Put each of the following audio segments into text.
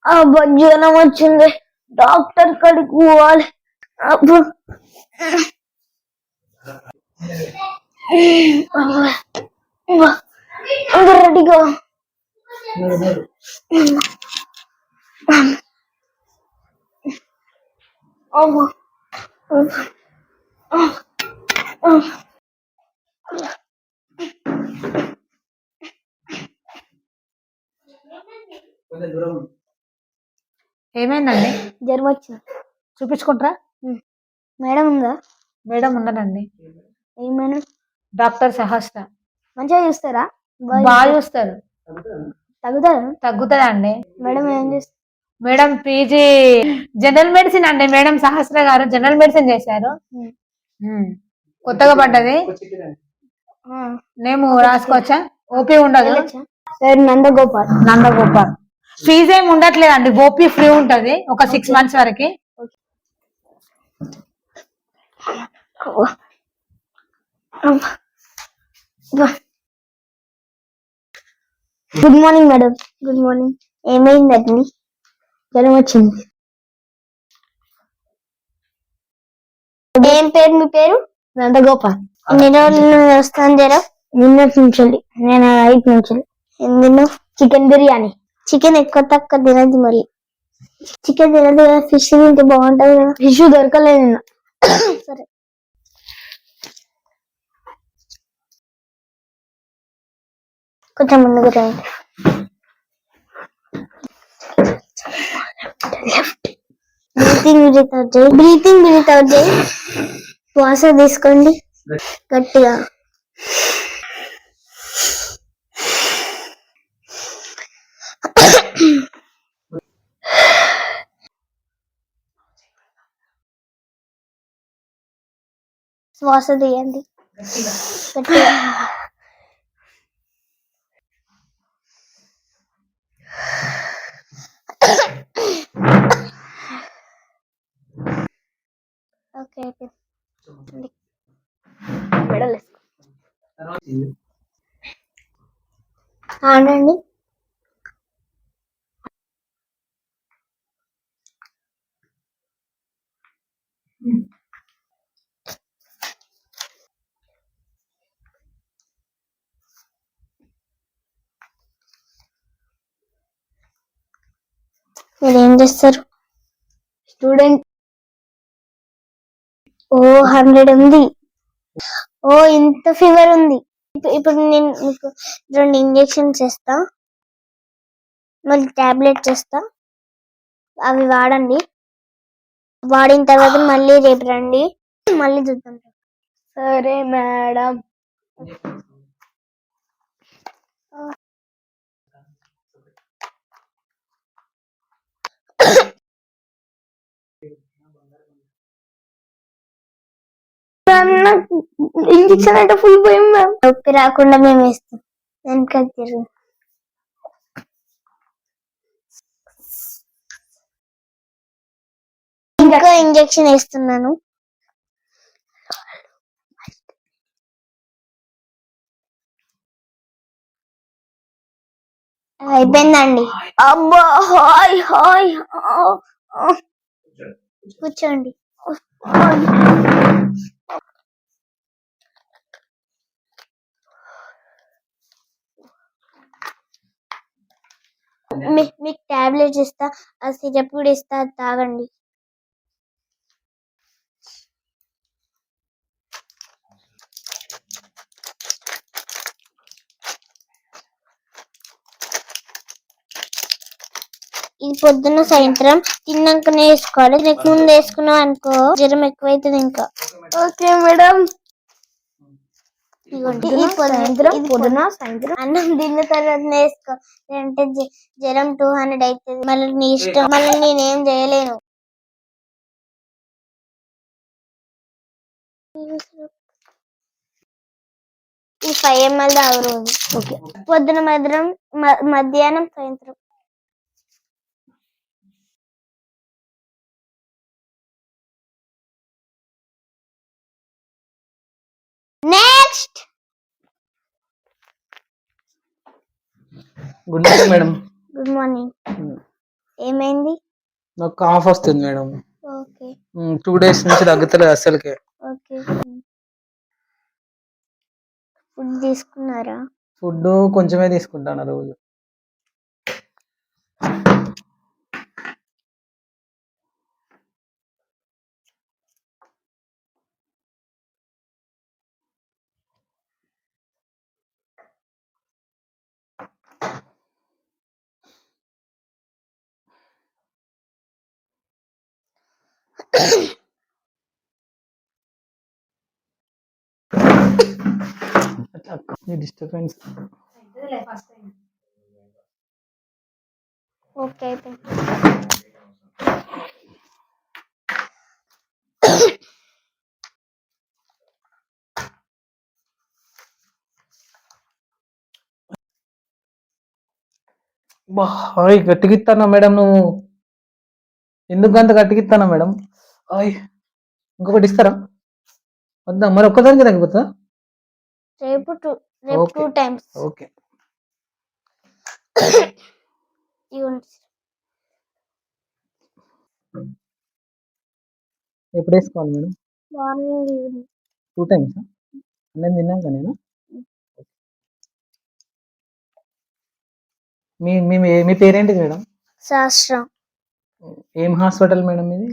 అబ్బా జ్వరం వచ్చింది, డాక్టర్ కాడికి పోవాలి. అబ్బా రెడీగా అమ్మా ఏమైందండి? జ్వరం వచ్చింది. చూపించుకుంటారా? మేడం ఉందా? మేడం ఉండదండి. ఏమైనా డాక్టర్ సహస్ర. మంచిగా చూస్తారా? బాగా చూస్తారు. తగ్గుతుందండి. మేడం ఏం చేస్తారు? మేడం పీజీ జనరల్ మెడిసిన్ అండి. మేడం సహస్ర గారు జనరల్ మెడిసిన్ చేశారు. కొత్తగా పడ్డది. మేము రాసుకోవచ్చా? ఓపీ ఉండదు. నందగోపాల్. ఫీజు ఏమి ఉండట్లేదండి. ఓపీ ఫ్రీ ఉంటది ఒక 6 months వరకు. Good morning madam. Good morning. ఏమైందండి? జ్వరం వచ్చింది. ఏం పేరు మీ పేరు? నందగోపాల్. ఎన్ని రోజులు వస్తాను జ్వరం? నిన్నటి నుంచి. నేను 5 నుంచి. ఎందుకు? చికెన్ బిర్యానీ. చికెన్ ఎక్కువ తక్కువ తినద్దు. మళ్ళీ చికెన్ తినదు కదా, ఫిష్ తింటే బాగుంటది కదా. ఫిష్ దొరకలేదు నిన్న. సరే కొంచెం ముందుకు రండి. బ్రీతింగ్ బ్రీత్ అవుట్ చేయి. శ్వాస తీసుకోండి గట్టిగా. శ్వాస తీయండి గట్టిగా. Okay okay. మెడల్ ఆడండి. మీరు ఏం చేస్తారు? స్టూడెంట్. ఓ 100 ఉంది. ఓ ఇంత ఫీవర్ ఉంది. ఇప్పుడు నేను మీకు 2 ఇంజెక్షన్స్ ఇస్తా, మళ్ళీ టాబ్లెట్స్ ఇస్తా. అవి వాడండి. వాడిన తర్వాత మళ్ళీ రేపు రండి, మళ్ళీ చూద్దాం. సరే మేడం. ఇంజక్షన్ అంటే ఫుల్ భయం మ్యామ్. నొప్పి రాకుండా మేము వేస్తాం. వెనకకి తిరుగు. ఇంకో ఇంజక్షన్ వేస్తున్నాను. అయిపోయిందండి. అబ్బా హాయ్ హాయ్. కూర్చోండి. మీకు టాబ్లెట్స్ ఇస్తా, ఆ సిరప్ కూడా ఇస్తా, తాగండి. ఇది పొద్దున్న సాయంత్రం తిన్నాకనే వేసుకోవాలి. నీకు ముందు వేసుకున్నావు అనుకో జ్వరం ఎక్కువైతుంది ఇంకా. Okay madam. పొద్దున సాయంత్రం అన్నం తిన్న తర్వాత వేసుకో, అంటే జ్వరం 200 అవుతుంది. మళ్ళీ నీ ఇష్టం, మళ్ళీ నేనేం చేయలేను. ఈ 5 ml తాగు రోజు. ఓకే. పొద్దున మధ్యాహ్నం సాయంత్రం. Next. Good morning madam. Good morning. ఏమైంది? నాకు కాఫ్ వస్తుంది మేడం. ఓకే 2 days నుంచి తగ్గుతలేదు అస్సలకే. ఓకే. ఫుడ్ తీసుకున్నారా? ఫుడ్ కొంచెమే తీసుకుంటాను రోజు. డిస్టర్బెన్స్. ఓకే అయితే. హాయ్ గట్టిగిస్తానా మేడం నువ్వు? ఎందుకు అంత గట్టిగిస్తానా మేడం? హాయ్ ఇంకొకటి ఇస్తారా? వద్దా మరి ఒక్కదానికి తగ్గిపోతుందా? రేపు ఓకే. 2 times. ఓకే ఎప్పుడు వేసుకోవాలి మేడం? మార్నింగ్ ఈవినింగ్ 2 times నేను తిన్నాక నేను. మీ మీ మీ పేరేంటి మేడం? శాస్త్రం. ఏం హాస్పిటల్ మేడం ఇది?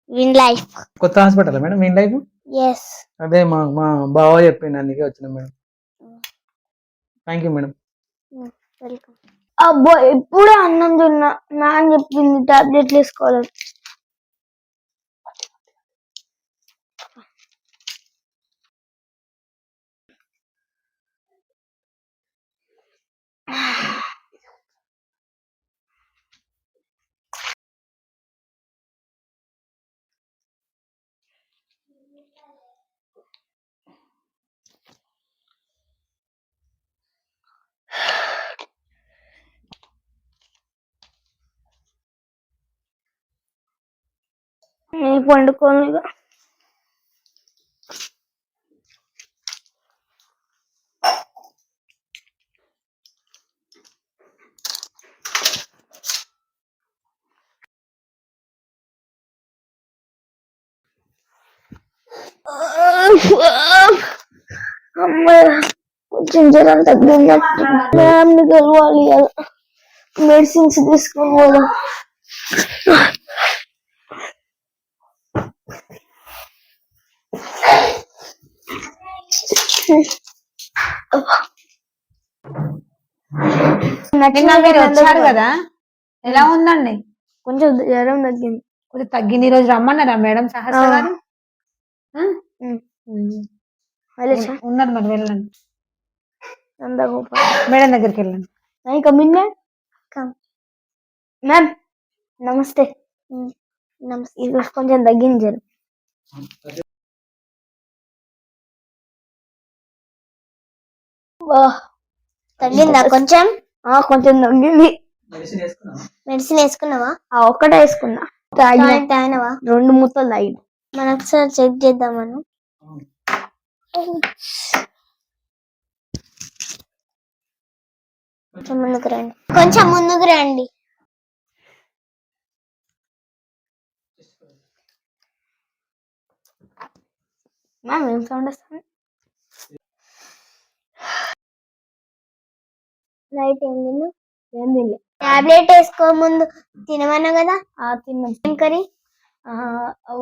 Win life. కొత్త హాస్పిటల్ మేడం మీ లైఫ్? ఎస్. అదే మా మా బావ చెప్పిండు అందుకే వచ్చిన madam. Thank you madam. Welcome. అబ్బో ఎప్పుడే అన్నం తిన్నా. నాన్న చెప్పింది టాబ్లెట్లు వేసుకోవాలి. పండుకోను ఇక. అమ్మాయి కొంచెం జ్వరం తగ్గినట్టు. మ్యామ్ని కలవాలి కదా, మెడిసిన్స్ తీసుకొని పోదాం. నిన్న మీరు వచ్చారు కదా, ఎలా ఉందండి? కొంచెం జ్వరం తగ్గింది. కొంచెం తగ్గింది. ఈ రోజు రమ్మన్నారా మేడం సహస్ర గారు? ఉన్నారు మరి వెళ్ళండి. మేడం దగ్గరికి వెళ్ళండి. మ్యామ్ నమస్తే. నమస్తే. ఈరోజు కొంచెం తగ్గింది జ్వరం. తగ్గిందా కొంచెం? కొంచెం తగ్గింది. మెడిసిన్ వేసుకున్నావా? ఒక్కటే వేసుకున్నా. తాగినవా? 2 మూతలు తాగిన. మనం ఒకసారి చెక్ చేద్దామను. కొంచెం ముందుకు రండి. కొంచెం ముందుకు రండి. మ్యామ్ ఏం సౌండ్ వస్తుంది? నైట్ ఏం తిన్నా? ఏం తినలే. టాబ్లెట్ వేసుకో ముందు తినమన్నా కదా. తిన్నాం. ఏం కర్రీ?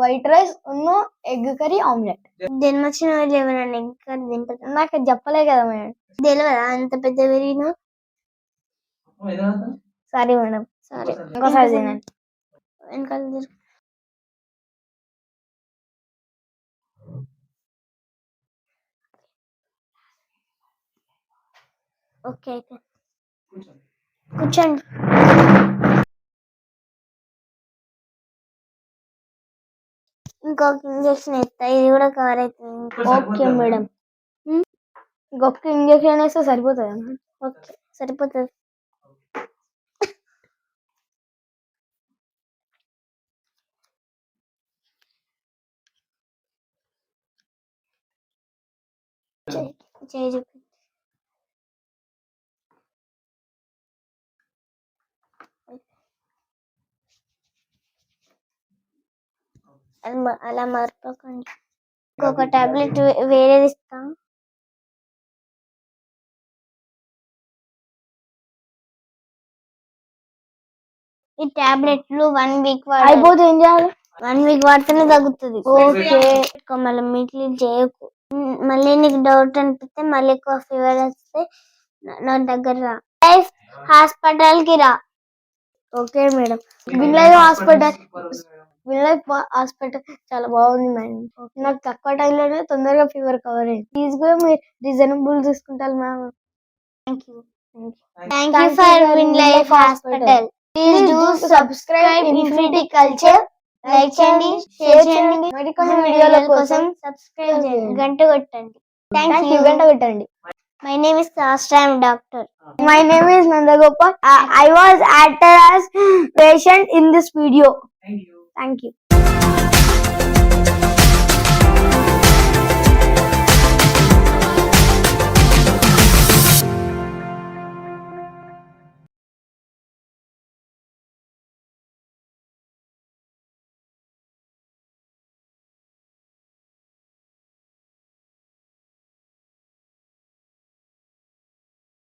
వైట్ రైస్ ఉన్ను ఎగ్ కర్రీ ఆమ్లెట్. జన్మొచ్చిన వాళ్ళు ఎవరైనా ఎగ్ కర్రీ తింటారు? నాకు చెప్పలే కదా మేడం. తెలియదా అంత పెద్ద పెరిగినా? Sorry madam. సారీ. ఇంకోసారి తినండి. వెనకాల ఓకే అయితే కూర్చోండి. ఇంకొక ఇంజక్షన్ ఇస్తా, ఇది కూడా కవర్ అవుతుంది. Okay madam. ఇంకొక ఇంజక్షన్ వేస్తే సరిపోతుంది. ఓకే సరిపోతుంది. చేయి చూపి. అలా మర్చిపోకండి. ఇంకొక టాబ్లెట్ వేరేది ఇస్తాం. ఈ టాబ్లెట్లు 1 వీక్ అయిపోతే ఏం చేయాలి? 1 వీక్ వాడితేనే తగ్గుతుంది. ఓకే, మళ్ళీ మీట్లు చేయకు. మళ్ళీ నీకు డౌట్ అనిపిస్తే మళ్ళీ ఎక్కువ ఫీవర్ వస్తే నా దగ్గర రా, లైఫ్ హాస్పిటల్ కి రా. Okay madam. విన్లైఫ్ హాస్పిటల్ చాలా బాగుంది మేడం. నాకు తక్కువ టైంలోనే తొందరగా ఫీవర్ కవర్ అయింది. ఫీజు కూడా మీరు రీజనబుల్ తీసుకుంటారు ma'am. Thank you for Winlife hospital. Please do subscribe infinity culture. Like చేయండి, షేర్ చేయండి. మరికొన్ని వీడియోల కోసం సబ్స్క్రైబ్ చేయండి, గంట కొట్టండి. థ్యాంక్ యూ, గంట కొట్టండి. My name is Sastra. I am doctor. My name is Nandagopal. I was acted as patient in this video. Thank you. Thank you.